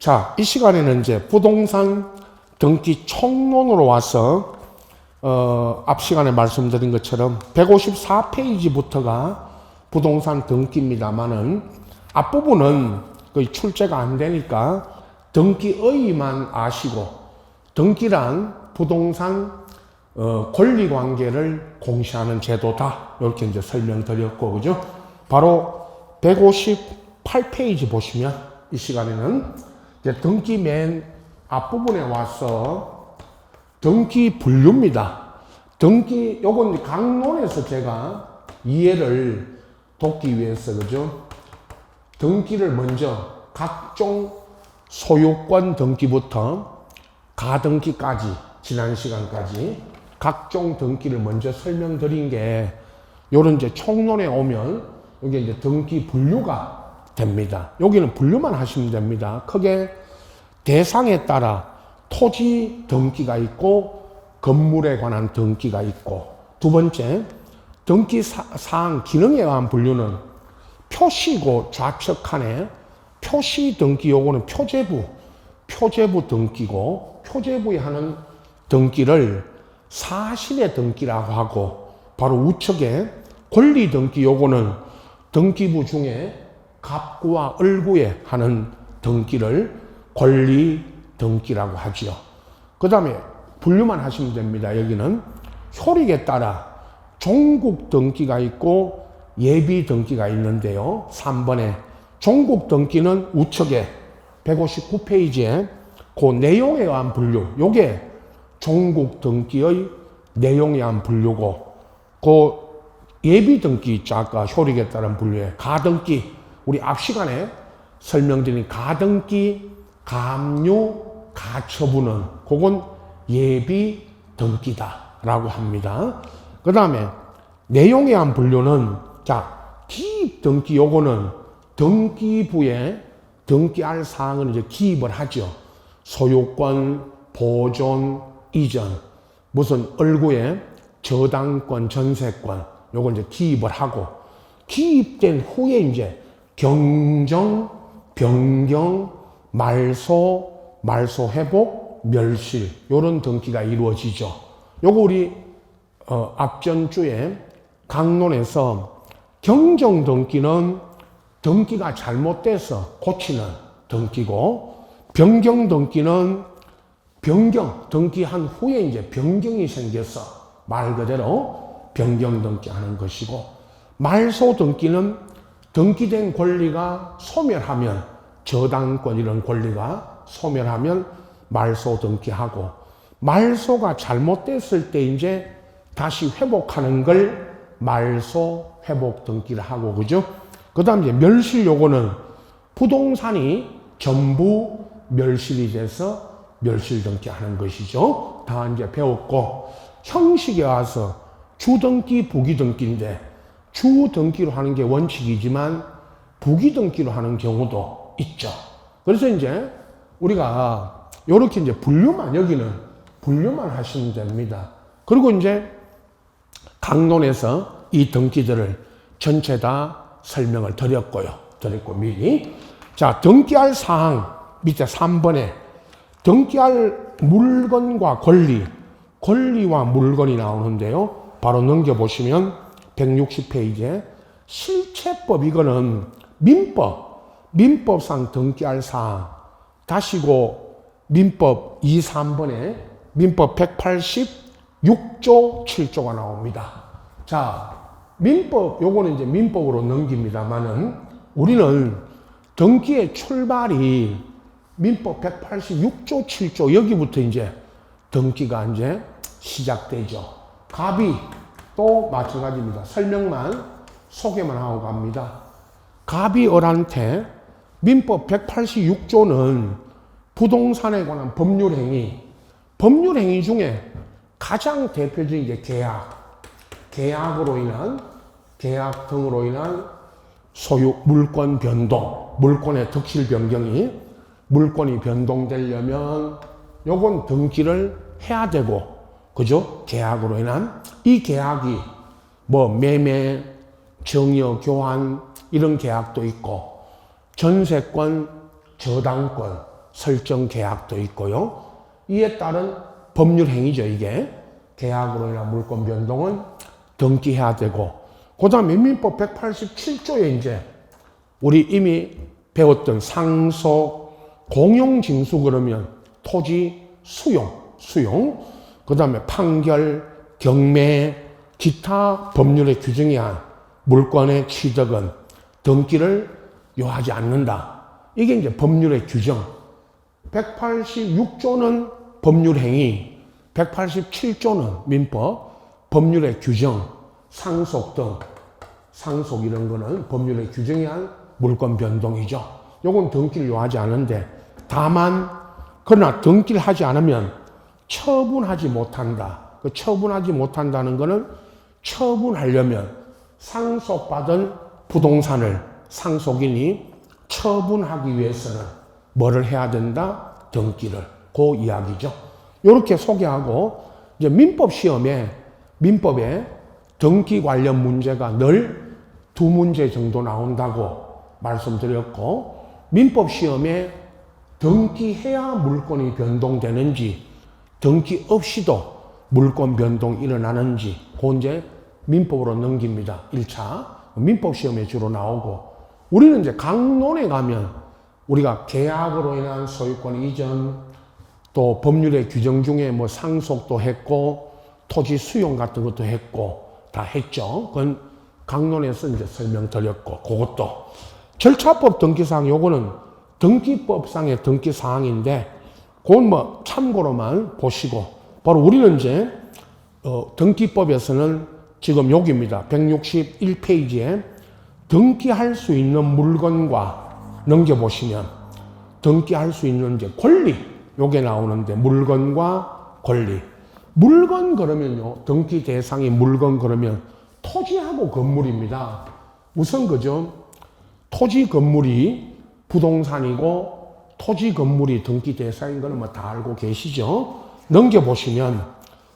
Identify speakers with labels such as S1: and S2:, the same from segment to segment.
S1: 자, 이 시간에는 이제 부동산 등기 총론으로 와서 앞 시간에 말씀드린 것처럼 154페이지부터가 부동산 등기입니다만은 앞부분은 거의 출제가 안 되니까 등기의의만 아시고, 등기란 부동산 권리관계를 공시하는 제도다, 이렇게 이제 설명드렸고, 그죠? 바로 158페이지 보시면 이 시간에는 이제 등기 맨 앞부분에 와서 등기 분류입니다. 등기, 요건 강론에서 제가 이해를 돕기 위해서, 그죠? 등기를 먼저 각종 소유권 등기부터 가등기까지, 지난 시간까지 각종 등기를 먼저 설명드린 게, 요런 이제 총론에 오면 여기 이제 등기 분류가 됩니다. 여기는 분류만 하시면 됩니다. 크게 대상에 따라 토지 등기가 있고 건물에 관한 등기가 있고, 두 번째 등기 사항 기능에 의한 분류는 표시고 좌측칸에 표시 등기, 요거는 표제부 등기고, 표제부에 하는 등기를 사실의 등기라고 하고, 바로 우측에 권리 등기, 요거는 등기부 중에 갑구와 을구에 하는 등기를 권리 등기라고 하죠. 그 다음에 분류만 하시면 됩니다. 여기는 효력에 따라 종국 등기가 있고 예비 등기가 있는데요. 3번에 종국 등기는 우측에 159페이지에 그 내용에 의한 분류, 요게 종국 등기의 내용에 의한 분류고, 그 예비 등기 있죠. 아까 효력에 따른 분류에 가등기, 우리 앞 시간에 설명드린 가등기, 가압류, 가처분은 그건 예비 등기다라고 합니다. 그 다음에 내용에 의한 분류는, 자, 기입 등기, 요거는 등기부에 등기할 사항은 이제 기입을 하죠. 소유권, 보존, 이전, 무슨 을구에 저당권, 전세권, 요걸 이제 기입을 하고, 기입된 후에 이제 경정, 변경, 말소, 말소 회복, 멸실, 요런 등기가 이루어지죠. 요거 우리 앞전주에 강론에서 경정 등기는 등기가 잘못돼서 고치는 등기고, 변경 등기는 변경, 등기한 후에 이제 변경이 생겨서 말 그대로 변경 등기하는 것이고, 말소 등기는 등기된 권리가 소멸하면, 저당권 이런 권리가 소멸하면 말소 등기하고, 말소가 잘못됐을 때 이제 다시 회복하는 걸 말소 회복 등기를 하고, 그죠? 그 다음 이제 멸실, 요거는 부동산이 전부 멸실이 돼서 멸실 등기하는 것이죠. 다 이제 배웠고, 형식에 와서 주등기, 부기등기인데, 주등기로 하는 게 원칙이지만 부기등기로 하는 경우도 있죠. 그래서 이제 우리가 이렇게 이제 분류만, 여기는 분류만 하시면 됩니다. 그리고 이제 강론에서 이 등기들을 전체 다 설명을 드렸고 미리. 자, 등기할 사항 밑에 3번에 등기할 물건과 권리와 물건이 나오는데요. 바로 넘겨보시면 160페이지에 실체법, 이거는 민법상 등기할 사항, 다시고 민법 2, 3번에 민법 186조 7조가 나옵니다. 자, 민법, 요거는 이제 민법으로 넘깁니다만은 우리는 등기의 출발이 민법 186조 7조, 여기부터 이제 등기가 이제 시작되죠. 갑이 또 마찬가지입니다. 설명만, 소개만 하고 갑니다. 갑이 을한테 민법 186조는 부동산에 관한 법률행위 중에 가장 대표적인 게 계약 등으로 인한 소유, 물권 변동, 물권의 득실 변경이, 물권이 변동되려면 요건 등기를 해야 되고, 그죠? 계약으로 인한, 이 계약이 뭐 매매, 정여, 교환 이런 계약도 있고, 전세권, 저당권, 설정 계약도 있고요. 이에 따른 법률 행위죠. 이게 계약으로 인한 물권 변동은 등기해야 되고, 그 다음에 민법 187조에 이제 우리 이미 배웠던 상속, 공용징수 그러면 토지 수용, 그 다음에 판결, 경매, 기타 법률의 규정에 한 물권의 취득은 등기를 요하지 않는다. 이게 이제 법률의 규정. 186조는 법률 행위, 187조는 민법, 법률의 규정, 상속 등, 상속 이런 거는 법률의 규정에 한 물권 변동이죠. 요건 등기를 요하지 않은데, 다만 그러나 등기를 하지 않으면 처분하지 못한다. 그 처분하지 못한다는 거는 처분하려면 상속받은 부동산을 상속인이 처분하기 위해서는 뭐를 해야 된다? 등기를. 그 이야기죠. 이렇게 소개하고, 이제 민법에 등기 관련 문제가 늘 두 문제 정도 나온다고 말씀드렸고, 민법 시험에 등기해야 물권이 변동되는지, 등기 없이도 물권 변동이 일어나는지, 그 이제 민법으로 넘깁니다. 1차. 민법 시험에 주로 나오고, 우리는 이제 강론에 가면 우리가 계약으로 인한 소유권 이전, 또 법률의 규정 중에 뭐 상속도 했고, 토지 수용 같은 것도 했고, 다 했죠. 그건 강론에서 이제 설명드렸고, 그것도. 절차법 등기사항, 요거는 등기법상의 등기사항인데, 그건 뭐 참고로만 보시고, 바로 우리는 이제, 등기법에서는 지금 여기입니다. 161페이지에 등기할 수 있는 물건과 넘겨보시면, 등기할 수 있는 이제 권리, 요게 나오는데, 물건과 권리. 물건 그러면요, 등기 대상이 물건 그러면 토지하고 건물입니다. 우선 그죠? 토지 건물이 부동산이고 토지 건물이 등기 대상인 거는 뭐 다 알고 계시죠? 넘겨보시면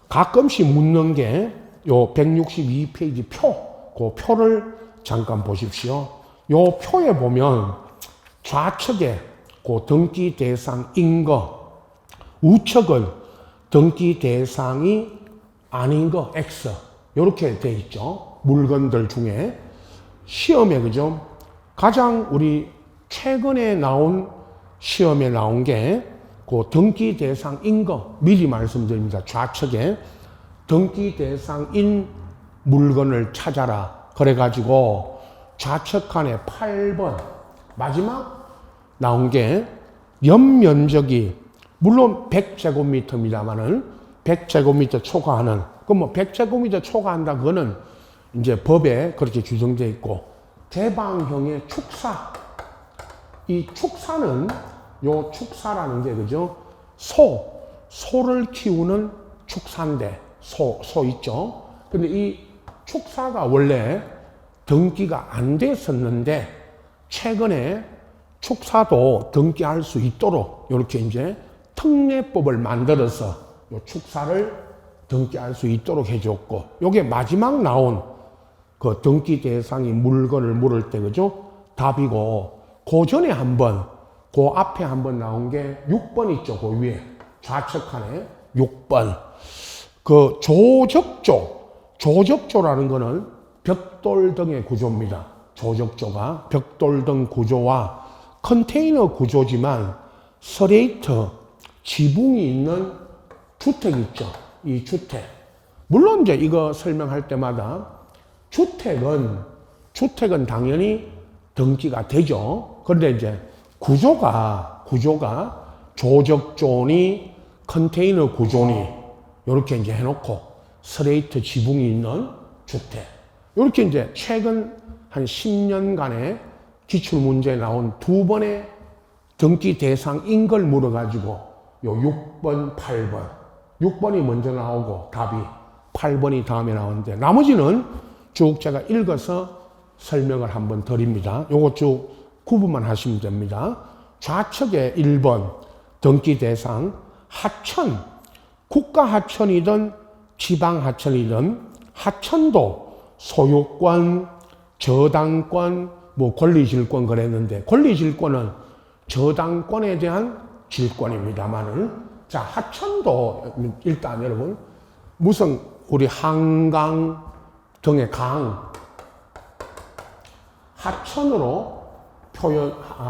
S1: 가끔씩 묻는 게 요 162페이지 그 표를 잠깐 보십시오. 요 표에 보면 좌측에 그 등기 대상인 거, 우측은 등기 대상이 아닌 거, X. 이렇게 돼 있죠. 물건들 중에. 시험에, 그죠? 가장 우리 최근에 나온 시험에 나온 게 그 등기 대상인 거 미리 말씀드립니다. 좌측에 등기 대상인 물건을 찾아라. 그래가지고 좌측 칸에 8번 마지막 나온 게 연면적이 물론 100제곱미터입니다만은 100제곱미터 초과하는, 그럼 뭐 100제곱미터 초과한다, 그거는 이제 법에 그렇게 규정되어 있고, 개방형의 축사. 이 축사는, 요 축사라는 게, 그죠? 소를 키우는 축사인데, 소 있죠? 근데 이 축사가 원래 등기가 안 됐었는데, 최근에 축사도 등기할 수 있도록, 이렇게 이제 특례법을 만들어서 요 축사를 등기할 수 있도록 해줬고, 요게 마지막 나온 그 등기 대상이 물건을 물을 때, 그죠? 답이고, 그 전에 그 앞에 한번 나온 게 6번 있죠? 그 위에. 좌측 칸에 6번. 그 조적조라는 거는 벽돌 등의 구조입니다. 조적조가 벽돌 등 구조와 컨테이너 구조지만 스레이트, 지붕이 있는 주택 있죠? 이 주택. 물론 이제 이거 설명할 때마다 주택은 당연히 등기가 되죠. 그런데 이제 구조가 조적조니 컨테이너 구조니 이렇게 이제 해놓고 스레이트 지붕이 있는 주택. 이렇게 이제 최근 한 10년간의 기출문제에 나온 2번의 등기 대상인 걸 물어가지고 요 6번, 8번. 6번이 먼저 나오고 답이 8번이 다음에 나오는데, 나머지는 쭉 제가 읽어서 설명을 한번 드립니다. 요거 쭉 구분만 하시면 됩니다. 좌측에 1번 등기 대상 하천, 국가 하천이든 지방 하천이든 하천도 소유권, 저당권, 뭐 권리질권 그랬는데, 권리질권은 저당권에 대한 질권입니다만은, 자, 하천도 일단 여러분 무슨 우리 한강 등의 강 하천으로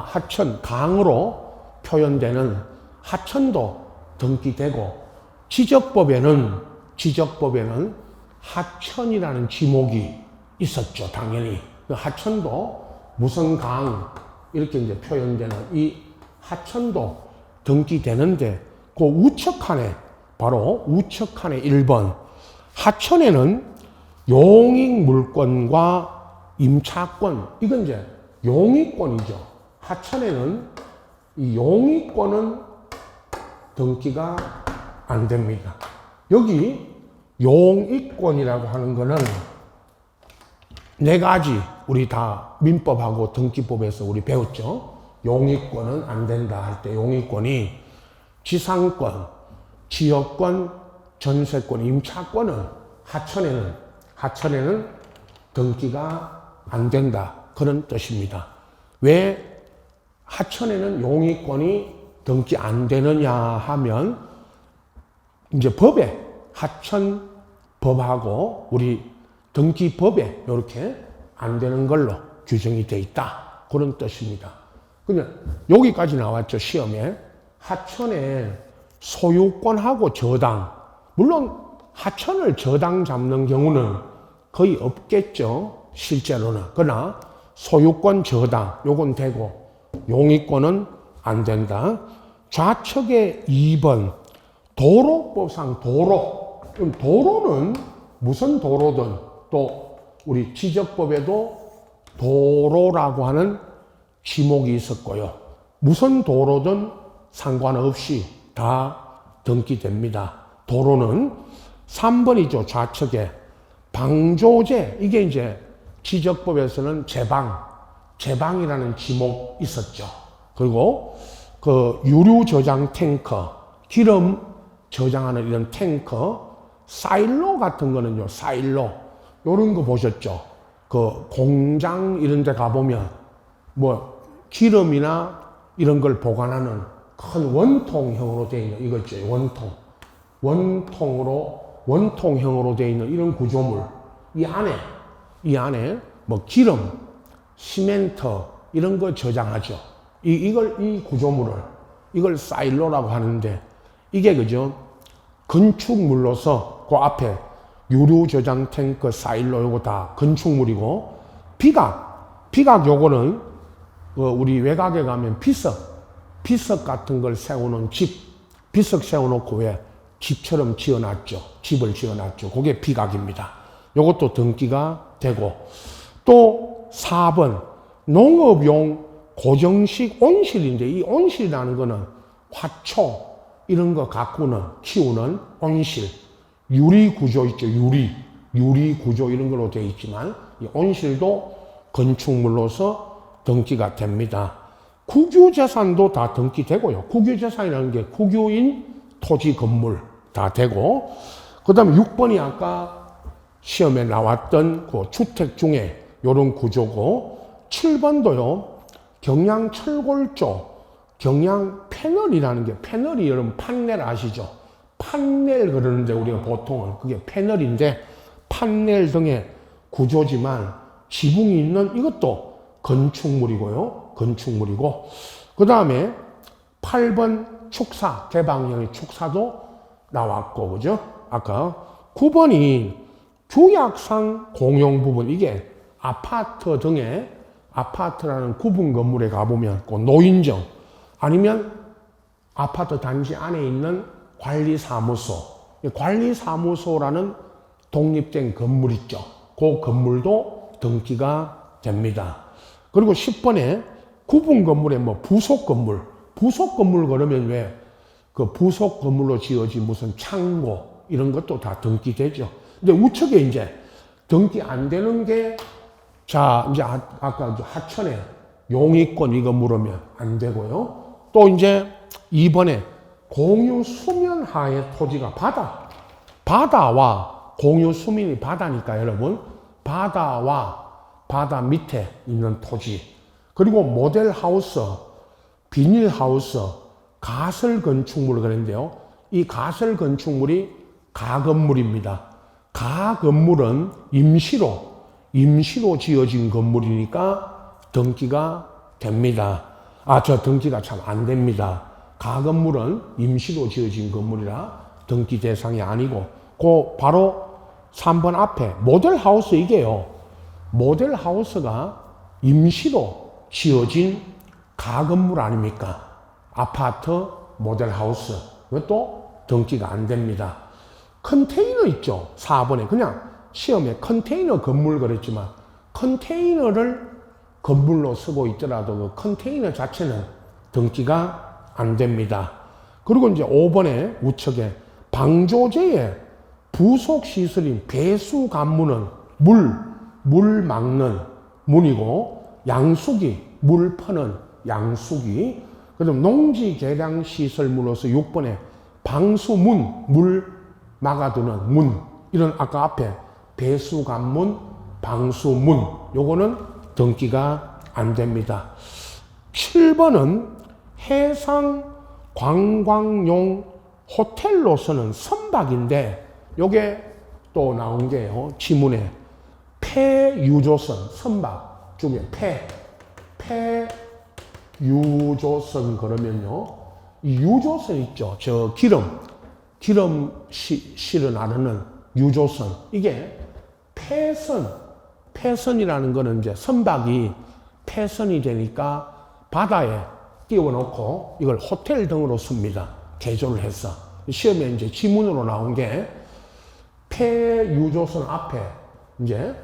S1: 하천 강으로 표현되는 하천도 등기되고, 지적법에는 하천이라는 지목이 있었죠. 당연히 그 하천도 무슨 강 이렇게 이제 표현되는 이 하천도 등기되는데, 그 우측칸에 바로 우측칸에 1번 하천에는 용익물권과 임차권, 이건 이제 용익권이죠. 하천에는 이 용익권은 등기가 안 됩니다. 여기 용익권이라고 하는 거는 네 가지 우리 다 민법하고 등기법에서 우리 배웠죠. 용익권은 안 된다 할 때 용익권이 지상권, 지역권, 전세권, 임차권은 하천에는 등기가 안 된다, 그런 뜻입니다. 왜 하천에는 용익권이 등기 안 되느냐 하면, 이제 법에 하천법하고 우리 등기법에 이렇게 안 되는 걸로 규정이 돼 있다, 그런 뜻입니다. 그냥 여기까지 나왔죠. 시험에 하천에 소유권하고 저당, 물론 하천을 저당 잡는 경우는 거의 없겠죠, 실제로는. 그러나 소유권 저당 요건 되고 용익권은 안 된다. 좌측에 2번 도로법상 도로, 그럼 도로는 무슨 도로든, 또 우리 지적법에도 도로라고 하는 지목이 있었고요. 무슨 도로든 상관없이 다 등기됩니다. 도로는 3번이죠. 좌측에 방조제, 이게 이제 지적법에서는 제방이라는 지목 있었죠. 그리고 그 유류 저장 탱커, 기름 저장하는 이런 탱커, 사일로 같은 거는요, 사일로 요런 거 보셨죠? 그 공장 이런 데 가보면 뭐 기름이나 이런 걸 보관하는 큰 원통형으로 되어 있는 이거 있죠. 원통형으로 되어 있는 이런 구조물, 이 안에 뭐 기름, 시멘트 이런 거 저장하죠. 이 구조물을, 이걸 사일로라고 하는데, 이게 그죠? 건축물로서 그 앞에 유류 저장 탱크, 사일로 요거 다 건축물이고, 비각 요거는 우리 외곽에 가면 비석 같은 걸 세우는 집, 비석 세워놓고 왜 집처럼 지어놨죠. 집을 지어놨죠. 그게 비각입니다. 요것도 등기가 되고, 또 4번 농업용 고정식 온실인데, 이 온실이라는 거는 화초 이런 거 가꾸는, 키우는 온실, 유리 구조 있죠. 유리 구조 이런 걸로 되어 있지만, 이 온실도 건축물로서 등기가 됩니다. 국유재산도 다 등기되고요. 국유재산이라는 게 국유인 토지 건물 다 되고, 그 다음에 6번이 아까 시험에 나왔던 그 주택 중에 이런 구조고, 7번도요 경량 철골조, 경량 패널이라는 게, 패널이 여러분 판넬 아시죠? 판넬 그러는데 우리가 보통은 그게 패널인데, 판넬 등의 구조지만 지붕이 있는 이것도 건축물이고요. 건축물이고, 그 다음에 8번 축사, 개방형의 축사도 나왔고, 그죠? 아까 9번이 규약상 공용 부분, 이게 아파트 등의, 아파트라는 구분 건물에 가보면 그 노인정, 아니면 아파트 단지 안에 있는 관리사무소, 관리사무소라는 독립된 건물 있죠. 그 건물도 등기가 됩니다. 그리고 10번에 구분 건물에 뭐 부속 건물 그러면 왜 그 부속 건물로 지어진 무슨 창고 이런 것도 다 등기되죠. 근데 우측에 이제 등기 안 되는 게, 자, 이제 아까 하천에 용익권 이거 물으면 안 되고요. 또 이제 2번에 공유 수면 하의 토지가 바다와 공유 수면이 바다니까 여러분, 바다와 바다 밑에 있는 토지, 그리고 모델하우스, 비닐하우스, 가설 건축물을 그랬는데요. 이 가설 건축물이 가건물입니다. 가건물은 임시로 지어진 건물이니까 등기가 됩니다. 저 등기가 참 안 됩니다. 가건물은 임시로 지어진 건물이라 등기 대상이 아니고, 바로 3번 앞에 모델하우스 이게요. 모델하우스가 임시로 지어진 가건물 아닙니까? 아파트 모델하우스. 이것도 등기가 안 됩니다. 컨테이너 있죠. 4번에 그냥 시험에 컨테이너 건물 그랬지만 컨테이너를 건물로 쓰고 있더라도 그 컨테이너 자체는 등기가 안 됩니다. 그리고 이제 5번에 우측에 방조제의 부속 시설인 배수 관문은 물 막는 문이고, 양수기 물 퍼는 양수기. 그다음 농지 개량 시설물로서 6번에 방수문 물 막아두는 문. 이런 아까 앞에 배수 관문, 방수문. 요거는 등기가 안 됩니다. 7번은 해상 관광용 호텔로서는 선박인데, 요게 또 나온 게요. 지문에 폐유조선 선박 중에 폐유조선 그러면요. 이 유조선 있죠. 저 기름 실어 나르는 유조선. 이게 폐선이라는 거는 이제 선박이 폐선이 되니까 바다에 띄워놓고 이걸 호텔 등으로 씁니다. 개조를 해서. 시험에 이제 지문으로 나온 게 폐유조선 앞에 이제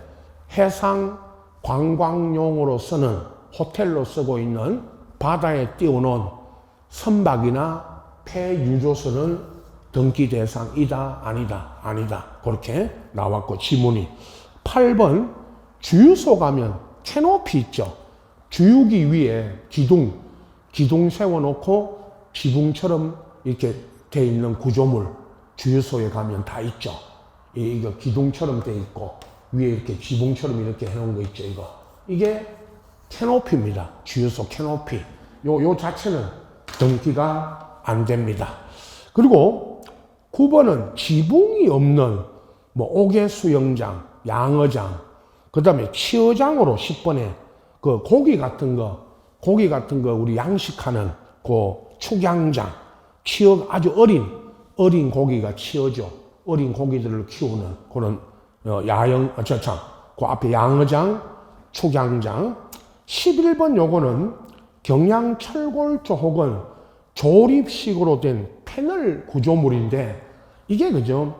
S1: 해상 관광용으로 쓰는 호텔로 쓰고 있는 바다에 띄워놓은 선박이나 폐유조선은 등기 대상이다, 아니다. 그렇게 나왔고, 지문이. 8번, 주유소 가면 캐노피 있죠. 주유기 위에 기둥 세워놓고 지붕처럼 이렇게 돼 있는 구조물, 주유소에 가면 다 있죠. 이거 기둥처럼 돼 있고, 위에 이렇게 지붕처럼 이렇게 해놓은 거 있죠, 이게 캐노피입니다. 주유소 캐노피. 요 자체는 등기가 안 됩니다. 그리고 9번은 지붕이 없는 옥외 수영장, 양어장, 그 다음에 치어장으로 10번에 그 고기 같은 거 우리 양식하는 그 축양장, 아주 어린 고기가 치어죠. 어린 고기들을 키우는 그런 그 앞에 양어장, 축양장. 11번 요거는 경량철골조 혹은 조립식으로 된 패널 구조물인데, 이게 그죠?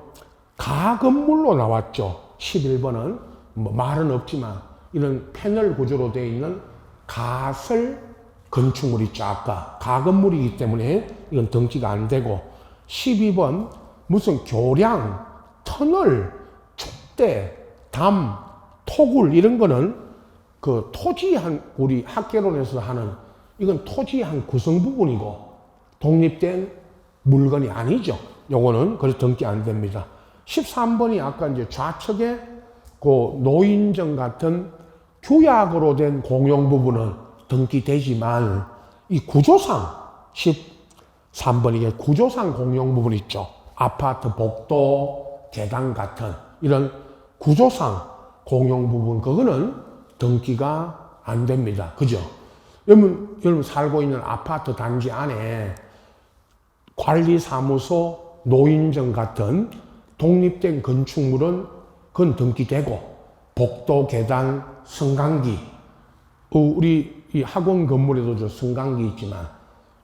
S1: 가건물로 나왔죠. 11번은 말은 없지만 이런 패널 구조로 되어 있는 가설 건축물 있죠. 아까 가건물이기 때문에 이건 등기가 안 되고, 12번 무슨 교량, 터널, 축대, 담, 토굴 이런 거는 그 토지 우리 학개론에서 하는 이건 토지 한 구성 부분이고 독립된 물건이 아니죠. 요거는 그래서 등기 안 됩니다. 13번이 아까 이제 좌측에 그 노인정 같은 규약으로 된 공용 부분은 등기되지만 이 구조상 13번 이게 구조상 공용 부분 있죠. 아파트 복도, 계단 같은 이런 구조상 공용 부분 그거는 등기가 안 됩니다. 그죠? 여러분 살고 있는 아파트 단지 안에 관리사무소, 노인정 같은 독립된 건축물은 그건 등기되고, 복도, 계단, 승강기, 우리 이 학원 건물에도 저 승강기 있지만,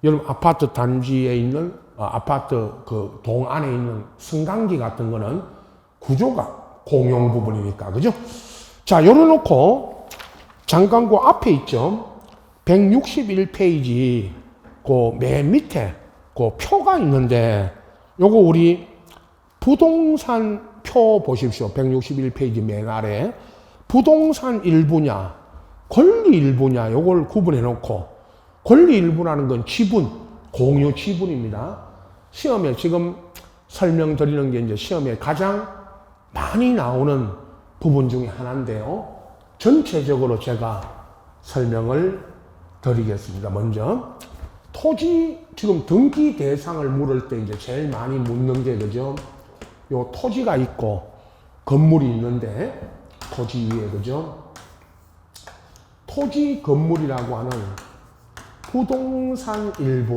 S1: 여러분 아파트 단지에 있는 아파트 그 동 안에 있는 승강기 같은 거는 구조가 공용 부분이니까, 그죠? 자, 열어놓고 잠깐 그 앞에 있죠. 161페이지 그 맨 밑에 그 표가 있는데, 요거 우리 부동산 표 보십시오. 161페이지 맨 아래 부동산 일부냐 권리 일부냐 요걸 구분해 놓고, 권리 일부라는 건 지분, 공유 지분입니다. 시험에 지금 설명드리는 게 이제 시험에 가장 많이 나오는 부분 중에 하나인데요. 전체적으로 제가 설명을 드리겠습니다. 먼저 토지, 지금 등기 대상을 물을 때 이제 제일 많이 묻는 게, 그죠? 요 토지가 있고, 건물이 있는데, 토지 위에, 그죠? 토지, 건물이라고 하는 부동산 일부.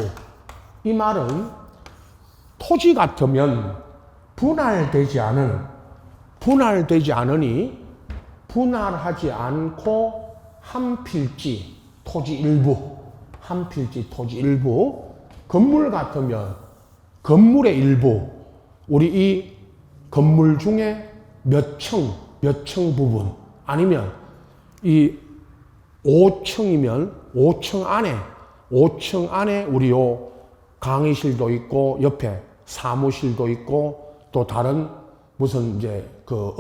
S1: 이 말은 토지 같으면 분할되지 않으니 분할하지 않고 한 필지, 토지 일부, 한 필지, 토지 일부. 건물 같으면 건물의 일부, 우리 이 건물 중에 몇 층 부분, 아니면 이 5층이면 5층 안에 우리 요 강의실도 있고, 옆에 사무실도 있고, 또 다른 무슨 이제 그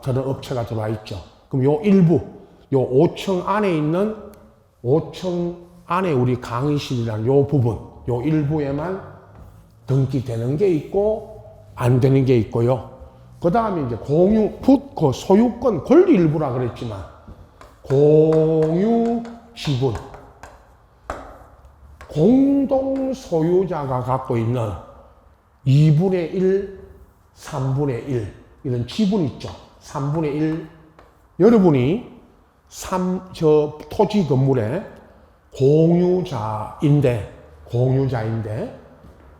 S1: 다른 업체가 들어와 있죠. 그럼 요 일부, 요 5층 안에 있는 5층 안에 우리 강의실이라는 요 부분, 요 일부에만 등기되는 게 있고, 안 되는 게 있고요. 그 다음에 이제 그 소유권 권리 일부라 그랬지만, 공유 지분, 공동 소유자가 갖고 있는 2분의 1, 3분의 1 이런 지분 있죠. 3분의 1, 여러분이 저 토지 건물의 공유자인데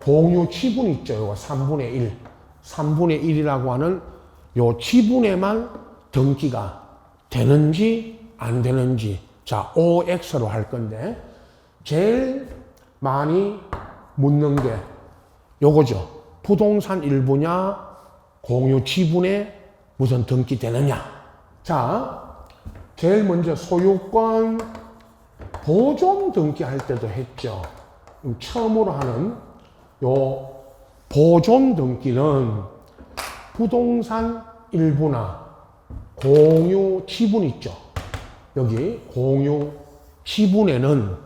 S1: 공유 지분 있죠. 요거 3분의 1, 3분의 1이라고 하는 요 지분에만 등기가 되는지 안 되는지, 자, OX로 할 건데, 제일 많이 묻는 게 요거죠. 부동산 일부냐, 공유 지분에 무슨 등기되느냐. 자, 제일 먼저 소유권 보존 등기할 때도 했죠. 처음으로 하는 요 보존 등기는 부동산 일부나 공유 지분 있죠. 여기 공유 지분에는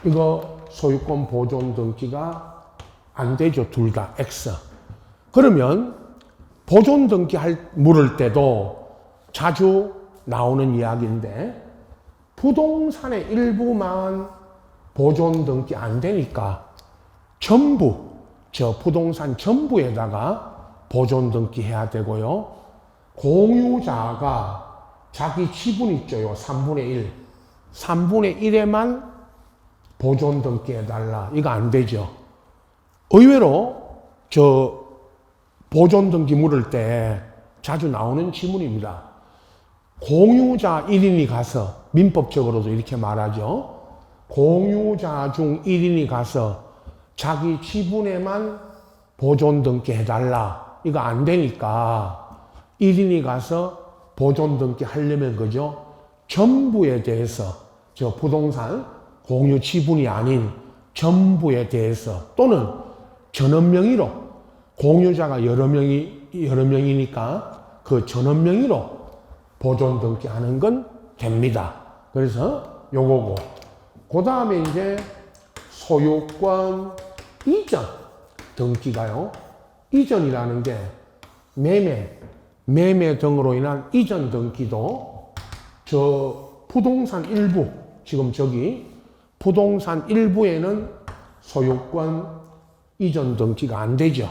S1: 이거 소유권 보존 등기가 안 되죠. 둘 다 X. 그러면 보존 등기 물을 때도 자주 나오는 이야기인데, 부동산의 일부만 보존 등기 안 되니까 전부, 저 부동산 전부에다가 보존 등기 해야 되고요. 공유자가 자기 지분 있죠. 요 3분의 1. 3분의 1에만 보존 등기 해달라. 이거 안 되죠. 의외로 저 보존 등기 물을 때 자주 나오는 지문입니다. 공유자 1인이 가서, 민법적으로도 이렇게 말하죠. 공유자 중 1인이 가서 자기 지분에만 보존 등기 해달라. 이거 안 되니까 1인이 가서 보존 등기 하려면, 그죠? 전부에 대해서, 저 부동산 공유 지분이 아닌 전부에 대해서, 또는 전원 명의로, 공유자가 여러 명이니까 그 전원 명의로 보존 등기 하는 건 됩니다. 그래서 요거고. 그 다음에 이제 소유권 이전 등기가요. 이전이라는 게 매매 등으로 인한 이전 등기도 저 부동산 일부, 지금 저기 부동산 일부에는 소유권 이전 등기가 안 되죠.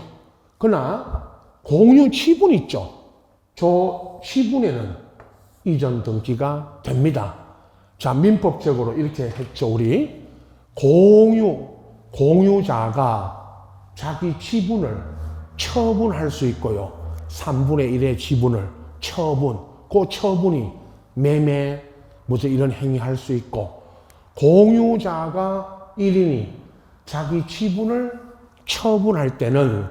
S1: 그러나 공유 지분 있죠. 저 지분에는 이전 등기가 됩니다. 자, 민법적으로 이렇게 했죠. 우리 공유자가 자기 지분을 처분할 수 있고요. 3분의 1의 지분을 처분, 그 처분이 매매, 무슨 이런 행위 할 수 있고, 공유자가 1인이 자기 지분을 처분할 때는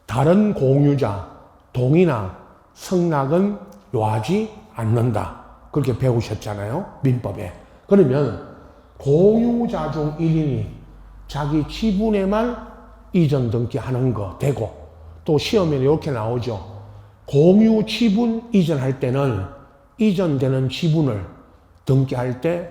S1: 다른 공유자 동의나 승낙은 요하지 않는다. 그렇게 배우셨잖아요. 민법에. 그러면 공유자 중 1인이 자기 지분에만 이전 등기하는 거 되고, 또 시험에 이렇게 나오죠. 공유 지분 이전할 때는 이전되는 지분을 등기할 때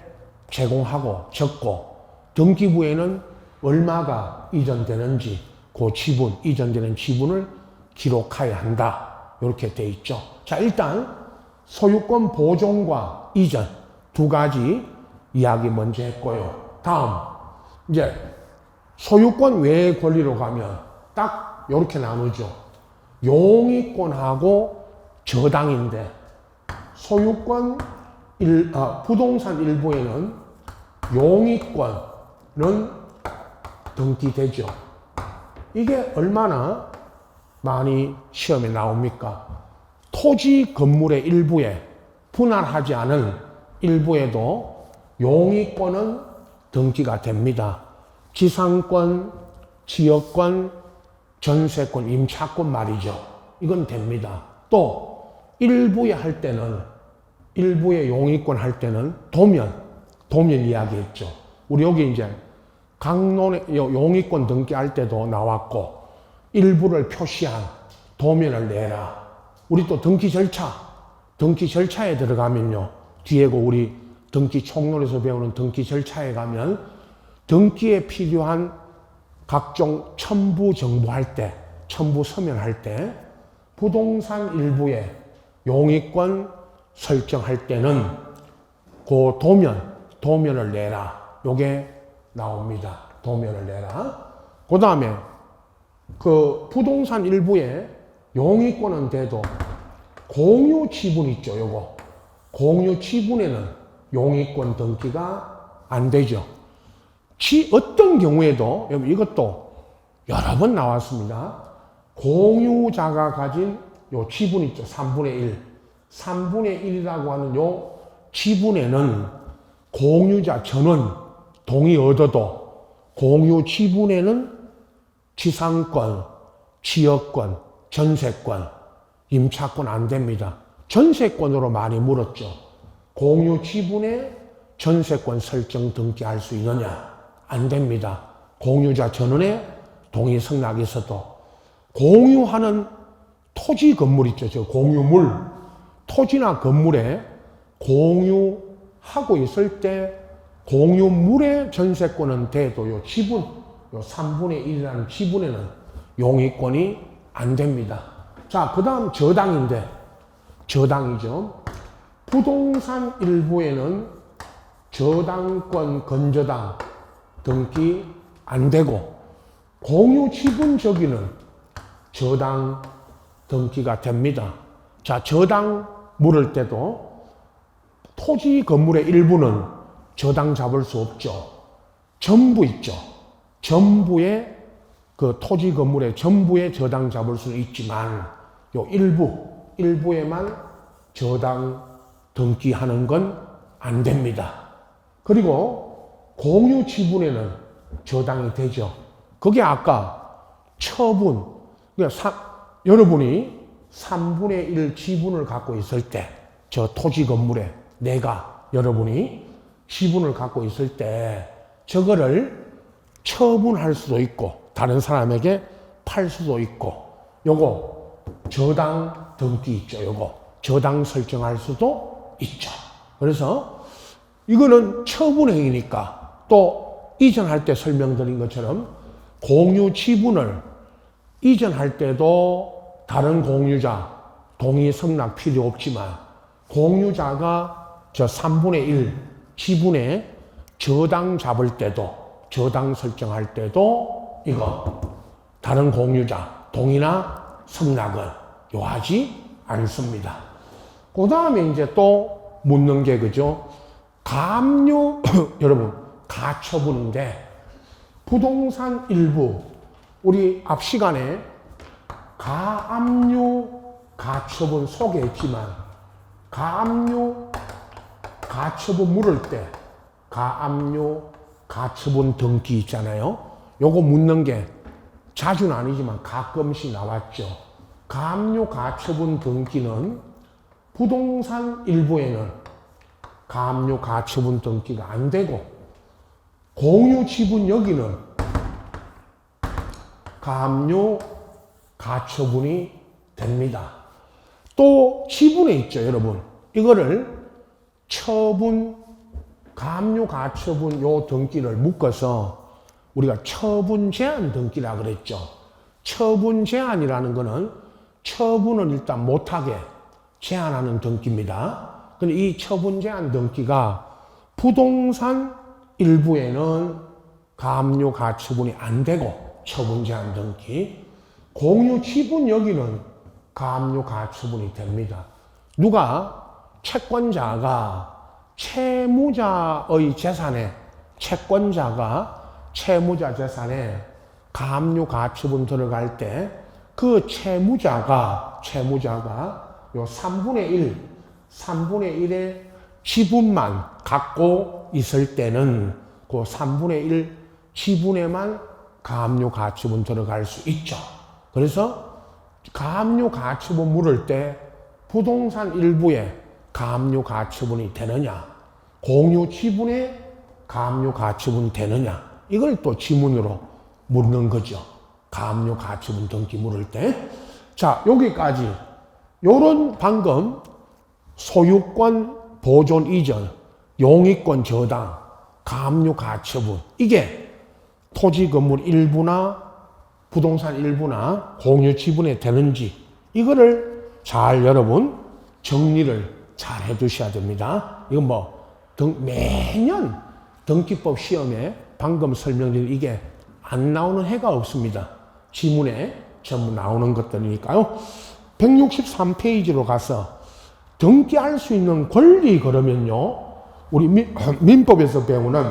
S1: 제공하고 적고, 등기부에는 얼마가 이전되는지 그 지분, 이전되는 지분을 기록해야 한다. 이렇게 돼 있죠. 자, 일단 소유권 보존과 이전 두 가지 이야기 먼저 했고요. 다음, 이제 소유권 외의 권리로 가면 딱 이렇게 나누죠. 용의권하고 저당인데 소유권 부동산 일부에는 용의권은 등기되죠. 이게 얼마나 많이 시험에 나옵니까? 토지 건물의 일부에 분할하지 않은 일부에도 용의권은 등기가 됩니다. 지상권, 지역권, 전세권, 임차권 말이죠. 이건 됩니다. 또 일부에 할 때는 일부의 용의권 할 때는 도면 이야기했죠. 우리 여기 이제 강론의 용의권 등기할 때도 나왔고 일부를 표시한 도면을 내라. 우리 또 등기 절차에 들어가면요. 뒤에 우리 등기 총론에서 배우는 등기 절차에 가면 등기에 필요한 각종 첨부 정보할 때, 첨부 서면할 때 부동산 일부에 용의권 설정할 때는 그 도면을 내라. 요게 나옵니다. 도면을 내라. 그 다음에 그 부동산 일부에 용의권은 돼도 공유 지분 있죠. 요거. 공유 지분에는 용의권 등기가 안 되죠. 어떤 경우에도 이것도 여러 번 나왔습니다. 공유자가 가진 요 지분 있죠. 3분의 1. 3분의 1이라고 하는 요 지분에는 공유자 전원 동의 얻어도 공유 지분에는 지상권, 지역권, 전세권, 임차권 안 됩니다. 전세권으로 많이 물었죠. 공유 지분에 전세권 설정 등기할 수 있느냐? 안 됩니다. 공유자 전원의 동의 승낙이 있어도 공유하는 토지 건물 있죠. 저 공유물. 토지나 건물에 공유하고 있을 때 공유물의 전세권은 돼도 요 지분, 요 3분의 1이라는 지분에는 용의권이 안 됩니다. 자, 그 다음 저당인데, 저당이죠. 부동산 일부에는 저당권 건저당 등기 안 되고, 공유 지분 저기는 저당 등기가 됩니다. 자, 저당 물을 때도 토지 건물의 일부는 저당 잡을 수 없죠. 전부 있죠. 전부의 그 토지 건물의 전부의 저당 잡을 수는 있지만 요 일부에만 저당 등기하는 건 안 됩니다. 그리고 공유 지분에는 저당이 되죠. 그게 아까 처분, 그러니까 여러분이 3분의 1 지분을 갖고 있을 때, 저 토지 건물에 여러분이 지분을 갖고 있을 때 저거를 처분할 수도 있고 다른 사람에게 팔 수도 있고 요거 저당 등기 있죠. 요거 저당 설정할 수도 있죠. 그래서 이거는 처분행위니까 또 이전할 때 설명드린 것처럼 공유 지분을 이전할 때도 다른 공유자 동의 승낙 필요 없지만 공유자가 저 3분의 1 지분에 저당 잡을 때도 저당 설정할 때도 이거 다른 공유자 동의나 승낙은 요하지 않습니다. 그 다음에 이제 또 묻는 게 그죠? 가압류 여러분 가처분인데 부동산 일부 우리 앞 시간에 가압류 가처분 소개했지만 가압류 가처분 물을 때 가압류 가처분 등기 있잖아요. 요거 묻는 게 자주는 아니지만 가끔씩 나왔죠. 가압류 가처분 등기는 부동산 일부에는 가압류 가처분 등기가 안 되고 공유 지분 여기는 가압류 가처분이 됩니다. 또 지분에 있죠, 여러분. 이거를 처분, 가압류 가처분 요 등기를 묶어서 우리가 처분 제한 등기라 그랬죠. 처분 제한이라는 거는 처분을 일단 못하게 제한하는 등기입니다. 근데 이 처분 제한 등기가 부동산 일부에는 가압류 가처분이 안 되고 처분 제한 등기, 공유 지분 여기는 가압류 가처분이 됩니다. 누가 채권자가 채무자의 재산에 채권자가 채무자 재산에 가압류 가처분 들어갈 때 그 채무자가 요 3분의 1의 지분만 갖고 있을 때는 그 3분의 1 지분에만 가압류 가처분 들어갈 수 있죠. 그래서 가압류 가처분 물을 때 부동산 일부에 가압류 가처분이 되느냐, 공유 지분에 가압류 가처분 되느냐, 이걸 또 지문으로 묻는 거죠. 가압류 가처분 등기 물을 때. 자, 여기까지 요런 방금 소유권 보존 이전, 용의권 저당, 가압류 가처분, 이게 토지 건물 일부나 부동산 일부나 공유 지분에 되는지 이거를 잘 여러분 정리를 잘 해두셔야 됩니다. 이건 매년 등기법 시험에 방금 설명드린 이게 안 나오는 해가 없습니다. 지문에 전부 나오는 것들이니까요. 163페이지로 가서 등기할 수 있는 권리 그러면요. 우리 민법에서 배우는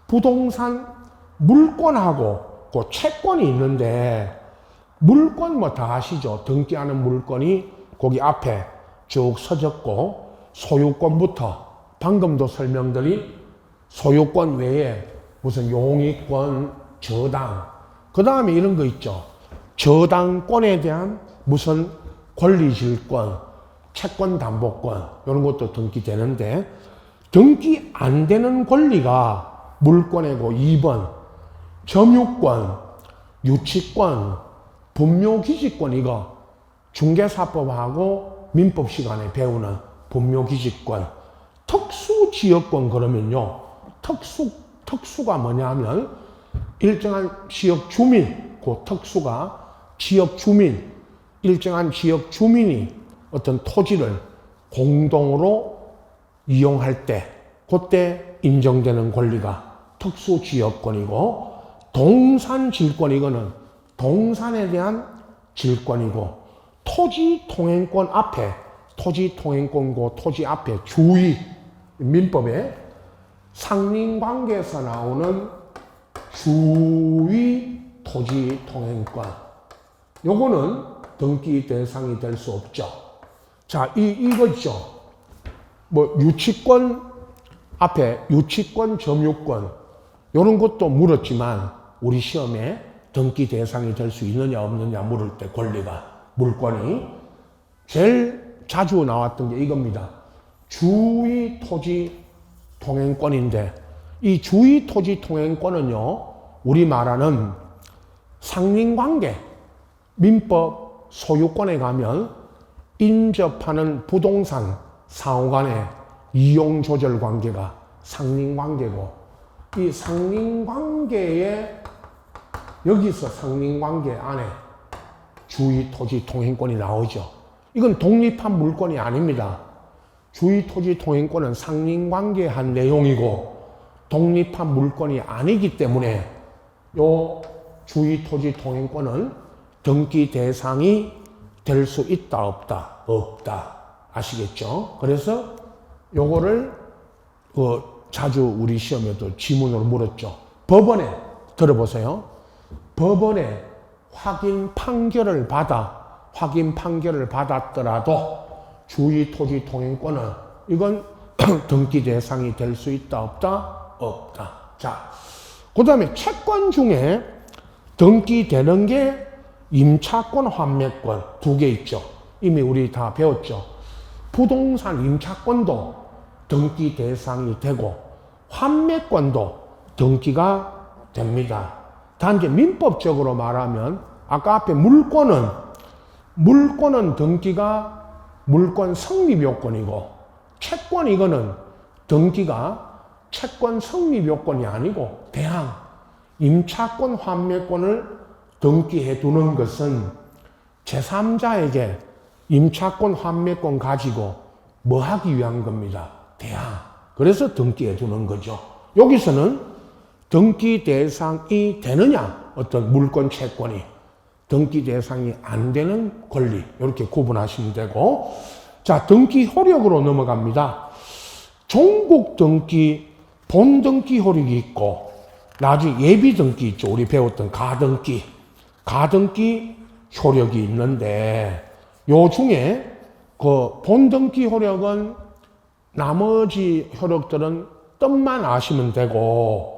S1: 부동산 물권하고 그 채권이 있는데, 물권 다 아시죠? 등기하는 물권이 거기 앞에 쭉 서졌고, 소유권부터 방금도 설명드린 소유권 외에 무슨 용의권, 저당, 그 다음에 이런 거 있죠. 저당권에 대한 무슨 권리질권, 채권담보권, 이런 것도 등기되는데, 등기 안 되는 권리가 물권이고 2번, 점유권, 유치권, 분묘기지권, 이거 중개사법하고 민법 시간에 배우는 분묘기지권. 특수지역권 그러면요. 특수가 뭐냐면 일정한 지역 주민, 그 특수가 지역 주민, 일정한 지역 주민이 어떤 토지를 공동으로 이용할 때, 그때 인정되는 권리가 특수지역권이고, 동산질권, 이거는 동산에 대한 질권이고, 토지통행권 앞에, 토지통행권고 토지 앞에 주의, 민법에 상린관계에서 나오는 주의 토지통행권, 요거는 등기 대상이 될 수 없죠. 자, 이거 있죠. 유치권 앞에 유치권, 점유권, 요런 것도 물었지만, 우리 시험에 등기 대상이 될 수 있느냐 없느냐 물을 때 권리가, 물권이 제일 자주 나왔던 게 이겁니다. 주의 토지 통행권인데, 이 주의 토지 통행권은요, 우리 말하는 상린관계, 민법 소유권에 가면 인접하는 부동산 상호 간의 이용조절 관계가 상린관계고, 이 상린관계에, 여기서 상린관계 안에 주의 토지 통행권이 나오죠. 이건 독립한 물권이 아닙니다. 주의 토지 통행권은 상린관계의 한 내용이고 독립한 물권이 아니기 때문에 요 주의 토지 통행권은 등기 대상이 될 수 있다 없다? 없다. 아시겠죠? 그래서 요거를 자주 우리 시험에도 지문으로 물었죠. 법원에 들어보세요. 법원에 확인 판결을 받았더라도 주의 토지 통행권은 이건 등기 대상이 될 수 있다 없다? 없다. 자, 그 다음에 채권 중에 등기되는 게 임차권, 환매권 두 개 있죠. 이미 우리 다 배웠죠. 부동산 임차권도 등기 대상이 되고 환매권도 등기가 됩니다. 단지 민법적으로 말하면 아까 앞에 물권은 등기가 물권 성립 요건이고, 채권 이거는 등기가 채권 성립 요건이 아니고 대항, 임차권, 환매권을 등기해 두는 것은 제3자에게 임차권, 환매권 가지고 뭐 하기 위한 겁니다. 대항. 그래서 등기해 두는 거죠. 여기서는 등기 대상이 되느냐, 어떤 물권 채권이 등기 대상이 안 되는 권리, 이렇게 구분하시면 되고, 자, 등기 효력으로 넘어갑니다. 종국 등기, 본 등기 효력이 있고, 나중에 예비 등기 있죠. 우리 배웠던 가등기 효력이 있는데, 요 중에 그 본 등기 효력은 나머지 효력들은 뜻만 아시면 되고,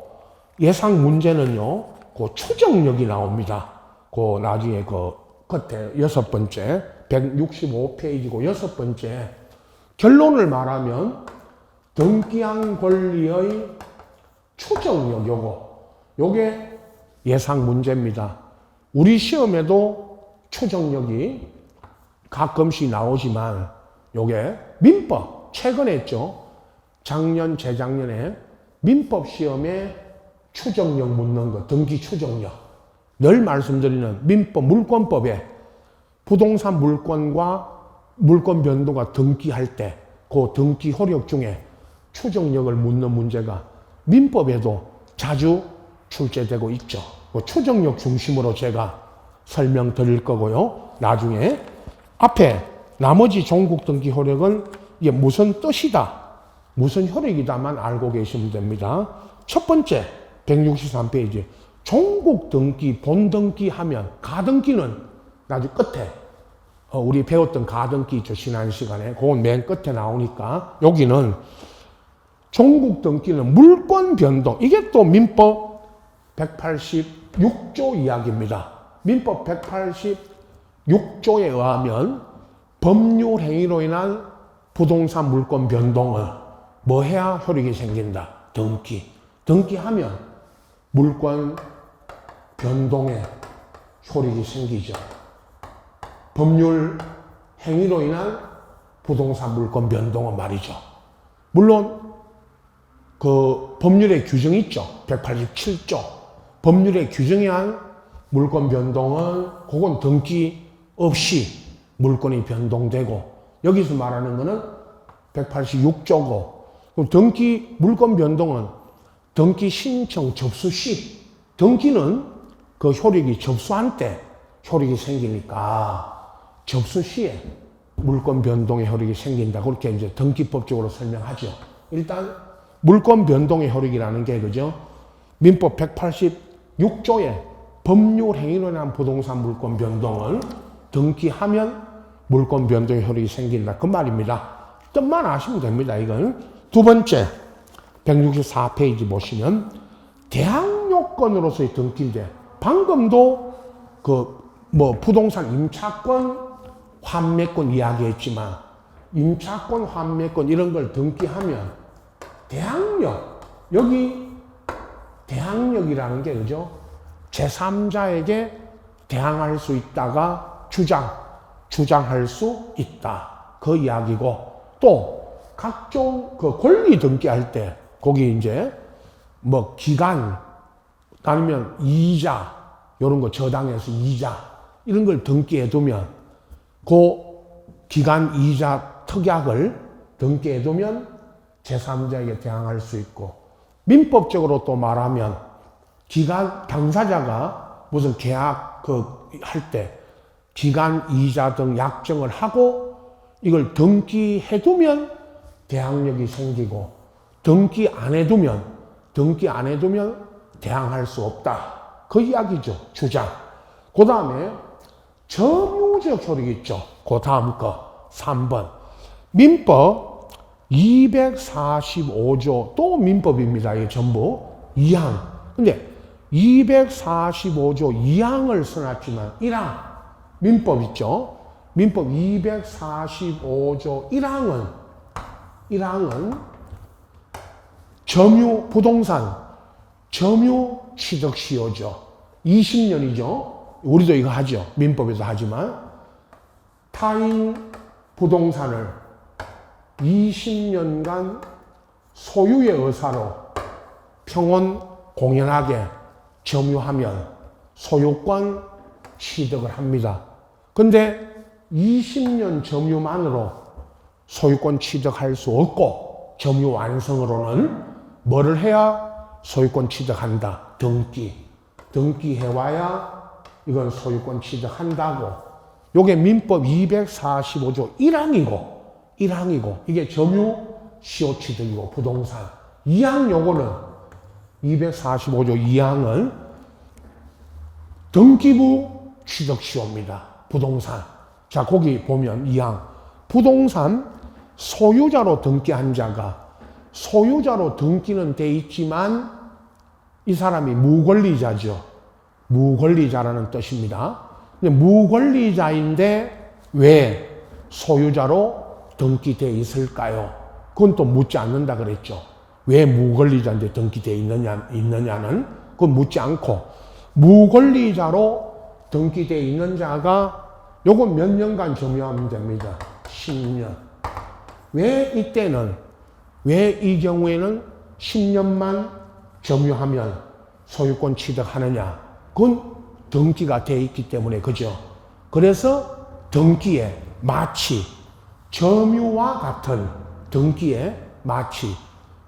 S1: 예상 문제는요, 그 추정력이 나옵니다. 그 나중에 그 끝에 6번째 165페이지고 6번째 결론을 말하면 등기한 권리의 추정력, 요게 예상 문제입니다. 우리 시험에도 추정력이 가끔씩 나오지만 요게 민법 최근에 했죠. 작년 재작년에 민법 시험에 추정력 묻는 거, 등기 추정력. 늘 말씀드리는 민법 물권법에 부동산 물권과 물권 변동과 등기할 때 그 등기 효력 중에 추정력을 묻는 문제가 민법에도 자주 출제되고 있죠. 그 추정력 중심으로 제가 설명드릴 거고요. 나중에 앞에 나머지 종국 등기 효력은 이게 무슨 뜻이다, 무슨 효력이다만 알고 계시면 됩니다. 첫 번째 163페이지 종국 등기, 본 등기 하면 가등기는 나중에 끝에 우리 배웠던 가등기 있죠. 지난 시간에 그건 맨 끝에 나오니까 여기는 종국 등기는 물권 변동, 이게 또 민법 186조 이야기입니다. 민법 186조에 의하면 법률 행위로 인한 부동산 물권 변동은 뭐 해야 효력이 생긴다? 등기하면 물권 변동에 효력이 생기죠. 법률 행위로 인한 부동산 물권 변동은 말이죠. 물론 그 법률의 규정이 있죠. 187조. 법률의 규정에 한 물권 변동은 그건 등기 없이 물권이 변동되고, 여기서 말하는 거는 186조고, 등기 물권 변동은 등기 신청 접수 시, 등기는 그 효력이 접수한 때 효력이 생기니까 접수 시에 물권 변동의 효력이 생긴다. 그렇게 이제 등기법적으로 설명하죠. 일단 물권 변동의 효력이라는 게 그죠? 민법 186조에 법률 행위로 인한 부동산 물권 변동을 등기하면 물권 변동의 효력이 생긴다. 그 말입니다. 뜻만 아시면 됩니다. 이건 두 번째 164페이지 보시면 대항 요건으로서의 등기인데, 방금도 그 뭐 부동산 임차권, 환매권 이야기했지만 임차권, 환매권 이런 걸 등기하면 대항력, 여기 대항력이라는 게 그죠? 제3자에게 대항할 수 있다가 주장할 수 있다. 그 이야기고, 또 각종 그 권리 등기할 때 거기 이제 뭐 기간 아니면 이자 이런 거, 저당해서 이자 이런 걸 등기해 두면 그 기간 이자 특약을 등기해 두면 제3자에게 대항할 수 있고, 민법적으로 또 말하면 기간 당사자가 무슨 계약 할 때 기간 이자 등 약정을 하고 이걸 등기해 두면 대항력이 생기고, 등기 안 해두면 대항할 수 없다. 그 이야기죠. 주장. 그 다음에 점유적 효력이 있죠. 그 다음 거 3번 민법 245조, 또 민법입니다. 이게 전부 2항. 근데 245조 2항을 써놨지만 1항 민법 있죠. 민법 245조 1항은 부동산 점유 취득 시효죠. 20년이죠. 우리도 이거 하죠. 민법에서 하지만 타인 부동산을 20년간 소유의 의사로 평온 공연하게 점유하면 소유권 취득을 합니다. 근데 20년 점유만으로 소유권 취득할 수 없고, 점유 완성으로는 뭐를 해야 소유권 취득한다. 등기해와야 이건 소유권 취득한다고. 요게 민법 245조 1항이고 이게 점유 시효 취득이고 부동산. 2항 요거는 245조 2항은 등기부 취득 시효입니다. 부동산. 자, 거기 보면 2항. 부동산 소유자로 등기한 자가 소유자로 등기는 돼 있지만 이 사람이 무권리자죠. 무권리자라는 뜻입니다. 근데 무권리자인데 왜 소유자로 등기되어 있을까요? 그건 또 묻지 않는다 그랬죠. 왜 무권리자인데 등기되어 있느냐는 그건 묻지 않고 무권리자로 등기되어 있는 자가 요건 몇 년간 점유하면 됩니다. 10년. 왜 이 경우에는 10년만 점유하면 소유권 취득하느냐? 그건 등기가 되어 있기 때문에 그죠? 그래서 등기에 마치 점유와 같은 등기에 마치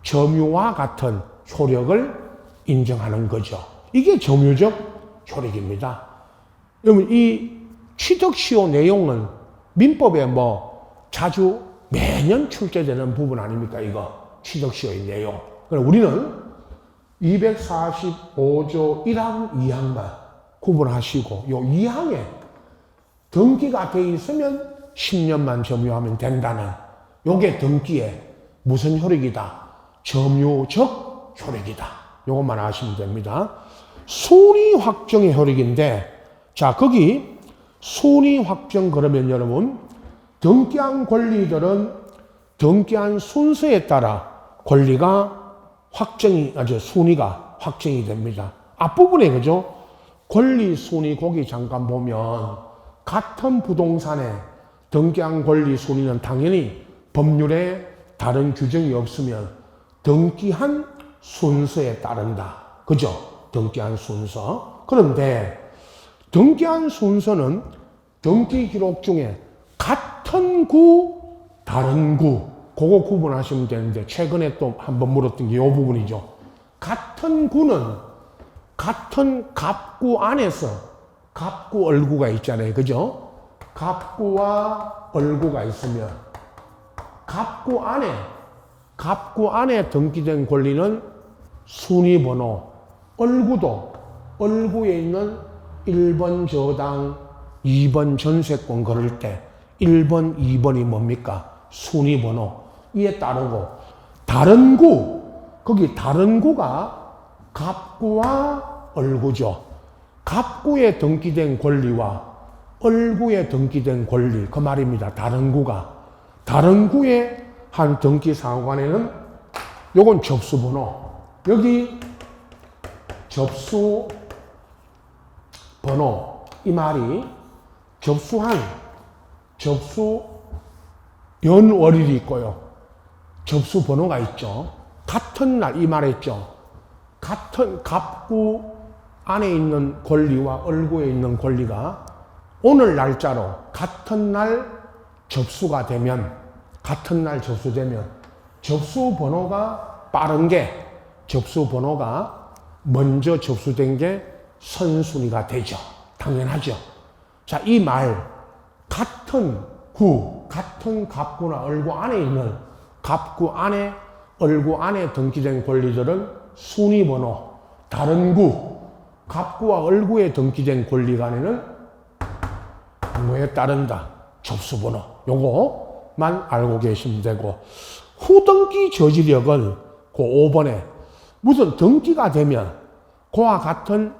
S1: 점유와 같은 효력을 인정하는 거죠. 이게 점유적 효력입니다. 여러분 이 취득시효 내용은 민법에 자주 매년 출제되는 부분 아닙니까? 이거 취득시효의 내용. 그럼 우리는 245조 1항, 2항만 구분하시고 요 2항에 등기가 돼 있으면 10년만 점유하면 된다는 요게 등기에 무슨 효력이다? 점유적 효력이다. 요것만 아시면 됩니다. 순위 확정의 효력인데 자 거기 순위 확정 그러면 여러분 등기한 권리들은 등기한 순서에 따라 권리가 순위가 확정이 됩니다. 앞부분에 그죠? 권리 순위 거기 잠깐 보면 같은 부동산에 등기한 권리 순위는 당연히 법률에 다른 규정이 없으면 등기한 순서에 따른다. 그죠? 등기한 순서. 그런데 등기한 순서는 등기 기록 중에 같은 구, 다른 구, 그거 구분하시면 되는데, 최근에 또 한번 물었던 게 이 부분이죠. 같은 구는 같은 갑구 안에서 갑구 얼구가 있잖아요. 그죠? 갑구와 얼구가 있으면 갑구 안에 등기된 권리는 순위번호, 얼구도 얼구에 있는 1번 저당, 2번 전세권 걸을 때 1번, 2번이 뭡니까? 순위번호. 이에 따르고 다른 구, 거기 다른 구가 갑구와 얼구죠. 갑구에 등기된 권리와 얼구에 등기된 권리, 그 말입니다. 다른 구가. 다른 구의 한 등기사관에는 요건 접수번호. 여기 접수번호. 이 말이 접수 연월일이 있고요. 접수 번호가 있죠. 같은 날, 이 말했죠. 같은 갑구 안에 있는 권리와 얼구에 있는 권리가 오늘 날짜로 같은 날 접수되면 접수 번호가 빠른 게 접수 번호가 먼저 접수된 게 선순위가 되죠. 당연하죠. 자, 이 말 같은 구, 같은 갑구나 얼구 안에 있는 갑구 안에 얼구 안에 등기된 권리들은 순위번호, 다른 구, 갑구와 얼구에 등기된 권리 간에는 뭐에 따른다? 접수번호. 요거만 알고 계시면 되고, 후등기 저지력은 그 5번에 무슨 등기가 되면 그와 같은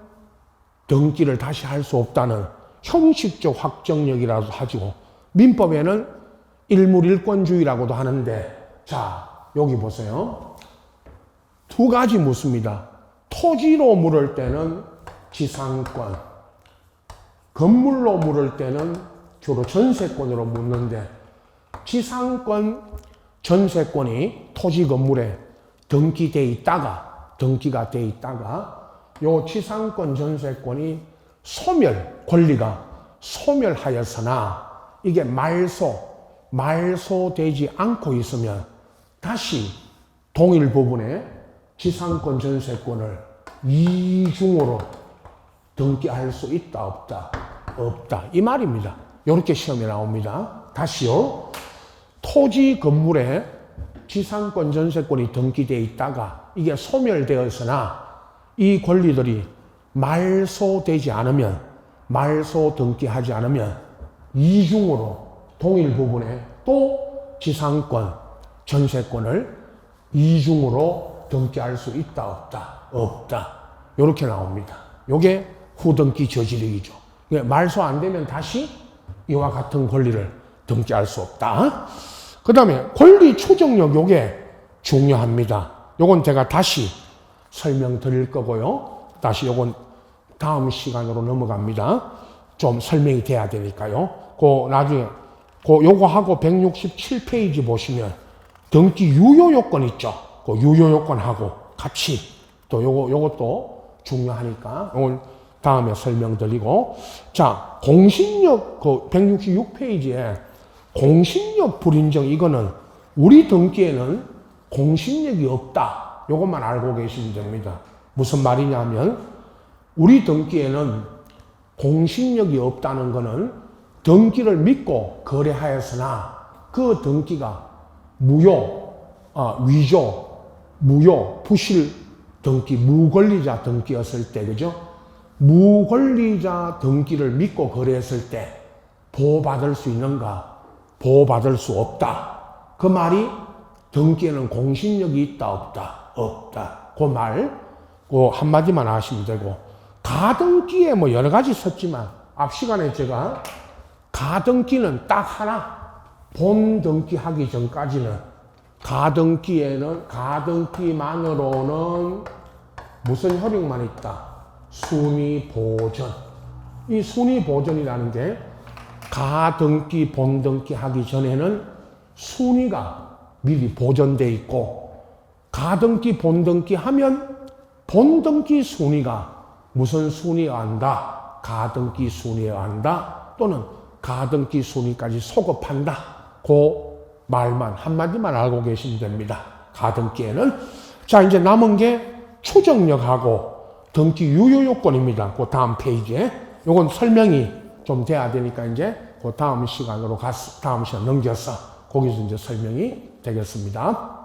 S1: 등기를 다시 할 수 없다는 형식적 확정력이라도 하지고, 민법에는 일물일권주의라고도 하는데, 자, 여기 보세요. 두 가지 묻습니다. 토지로 물을 때는 지상권, 건물로 물을 때는 주로 전세권으로 묻는데, 지상권, 전세권이 토지 건물에 등기가 돼 있다가 요 지상권 전세권이 권리가 소멸하였으나 이게 말소되지 않고 있으면 다시 동일 부분에 지상권 전세권을 이중으로 등기할 수 있다 없다? 없다. 이 말입니다. 이렇게 시험에 나옵니다. 다시요. 토지 건물에 지상권 전세권이 등기되어 있다가 이게 소멸되었으나 이 권리들이 말소되지 않으면, 말소 등기하지 않으면 이중으로 동일 부분에 또 지상권 전세권을 이중으로 등기할 수 있다 없다? 없다. 이렇게 나옵니다. 이게 후등기 저지력이죠. 말소 안 되면 다시 이와 같은 권리를 등기할 수 없다. 그 다음에 권리 추정력, 요게 중요합니다. 요건 제가 다시 설명드릴 거고요. 다시 요건 다음 시간으로 넘어갑니다. 좀 설명이 돼야 되니까요. 나중에 요거 하고 167페이지 보시면 등기 유효 요건 있죠. 유효 요건하고 같이 또 요것도 중요하니까 오늘 다음에 설명드리고, 자, 공신력 166페이지에 공신력 불인정, 이거는 우리 등기에는 공신력이 없다. 요것만 알고 계시면 됩니다. 무슨 말이냐면 우리 등기에는 공신력이 없다는 거는 등기를 믿고 거래하였으나 그 등기가 무효, 위조, 무효, 부실 등기, 무권리자 등기였을 때, 그죠? 무권리자 등기를 믿고 거래했을 때 보호받을 수 있는가? 보호받을 수 없다. 그 말이 등기에는 공신력이 있다 없다? 없다. 그 말, 한마디만 아시면 되고, 가등기에 뭐 여러 가지 썼지만 앞 시간에 제가 가등기는 딱 하나, 본등기 하기 전까지는 가등기만으로는 무슨 효력만 있다? 순위보전. 이 순위보전이라는 게 가등기, 본등기 하기 전에는 순위가 미리 보존돼 있고, 가등기, 본등기 하면 본등기 순위가 무슨 순위가 한다? 가등기 순위가 한다? 또는 가등기 순위까지 소급한다. 그 말만 한마디만 알고 계시면 됩니다. 가등기에는. 자, 이제 남은 게 추정력하고 등기 유효 요건입니다. 그 다음 페이지에. 요건 설명이 좀 돼야 되니까 이제 그 다음 시간으로 다음 시간 넘겨서 거기서 이제 설명이 되겠습니다.